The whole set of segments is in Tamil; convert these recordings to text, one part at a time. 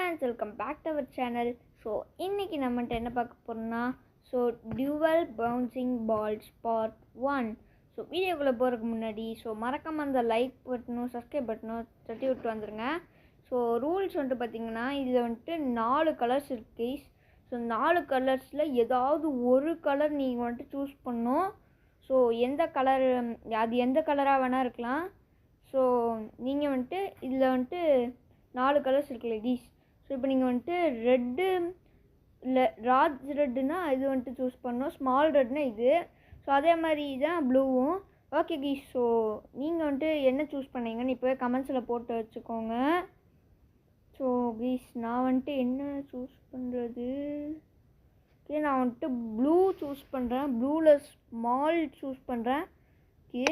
Friends, welcome back to our channel. So இன்றைக்கி நம்மகிட்ட என்ன பார்க்க போகிறோம்னா, so dual bouncing balls part 1. So வீடியோக்குள்ளே போகிறதுக்கு முன்னாடி மறக்காமல் அந்த லைக் பட்டனும் சப்ஸ்கிரைப் பட்டனும் தட்டி விட்டு வந்துடுங்க. ஸோ ரூல்ஸ் பார்த்திங்கன்னா, இதில் 4 கலர்ஸ் இருக்குது. ஸோ 4 கலர்ஸில் ஏதாவது ஒரு கலர் நீங்கள் சூஸ் பண்ணணும். ஸோ எந்த கலர், அது எந்த கலராக வேணால் இருக்கலாம். ஸோ நீங்கள் இதில் 4 கலர்ஸ் இருக்குல்ல கீஸ். ஸோ இப்போ நீங்கள் ரெட்டு இல்லை ராஜ் ரெட்டுனா இது சூஸ் பண்ணணும். ஸ்மால் ரெட்னா இது. ஸோ அதே மாதிரி தான் ப்ளூவும். ஓகே கீஸ், ஸோ நீங்கள் என்ன சூஸ் பண்ணீங்கன்னு இப்போவே கமெண்ட்ஸில் போட்டு வச்சுக்கோங்க. ஸோ கீஸ், நான் என்ன சூஸ் பண்ணுறது? ஓகே, நான் ப்ளூ சூஸ் பண்ணுறேன். ப்ளூவில் ஸ்மால் சூஸ் பண்ணுறேன். Okay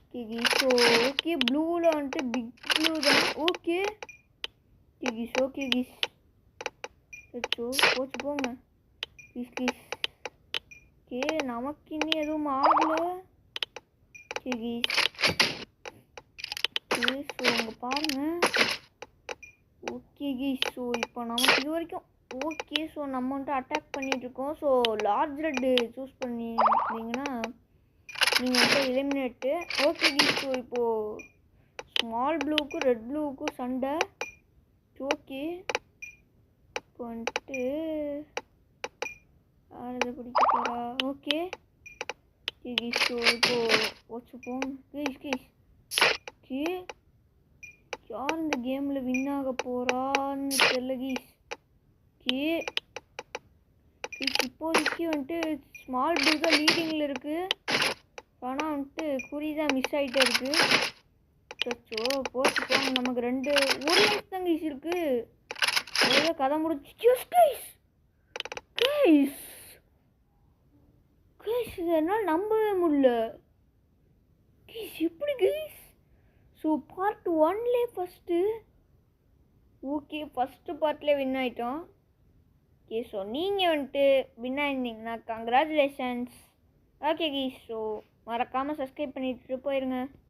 okay keys, so okay ப்ளூவில் பிக் ப்ளூ தான். ஓகே கீஸ், ஓகே கீஸ், அச்சோ போச்சு போங்க கீஸ் கீஸ். ஓகே, நமக்கு இன்னும் எதுவும் ஆகலை. ஓகே கீஸ், ஓகே ஸோ அங்கே பாருங்கள். ஓகே கீஸ், ஸோ இப்போ நமக்கு இது வரைக்கும் ஓகே. ஸோ நம்ம அட்டாக் பண்ணிகிட்ருக்கோம். ஸோ லார்ஜ் ரெட்டு சூஸ் பண்ணியிருந்தீங்கன்னா நீங்கள் எலிமினேட்டு. ஓகே கீஸ், ஸோ இப்போது ஸ்மால் ப்ளூவுக்கும் ரெட் ப்ளூவுக்கும் சண்டை. ஓகே, இப்போ யாரதை பிடிக்க போகிறா? ஓகே கீஸ், ஸோ இப்போது வச்சுப்போம் கீஸ் கீஸ். ஓகே, யார் இந்த கேமில் வின் ஆக போகிறான்னு தெரியல கீஸ். ஓகே கீஸ், இப்போதைக்கு ஸ்மால் ப்ளூ தான் லீடிங்கில் இருக்குது. ஆனால் குறி தான் மிஸ் ஆகிட்டே இருக்குது. சச்சோ போச்சு போங்க, நமக்கு ஒரு லைஃப் தான் கீஸ் இருக்குது. ஏதோ கதை முடிச்சு கைஸ் கைஸ் கைஸ், என்னால் நம்பவே முடியல கைஸ். எப்படி கைஸ்? ஸோ பார்ட் 1லே ஃபஸ்ட்டு ஓகே, ஃபஸ்ட்டு பார்ட்லேயே வின் ஆகிட்டோம். ஓகே, ஸோ நீங்கள் வின் ஆயிருந்தீங்கன்னா கங்க்ராச்சுலேஷன்ஸ். ஓகே கைஸ், ஸோ மறக்காமல் சப்ஸ்கிரைப் பண்ணிட்டு போயிருங்க.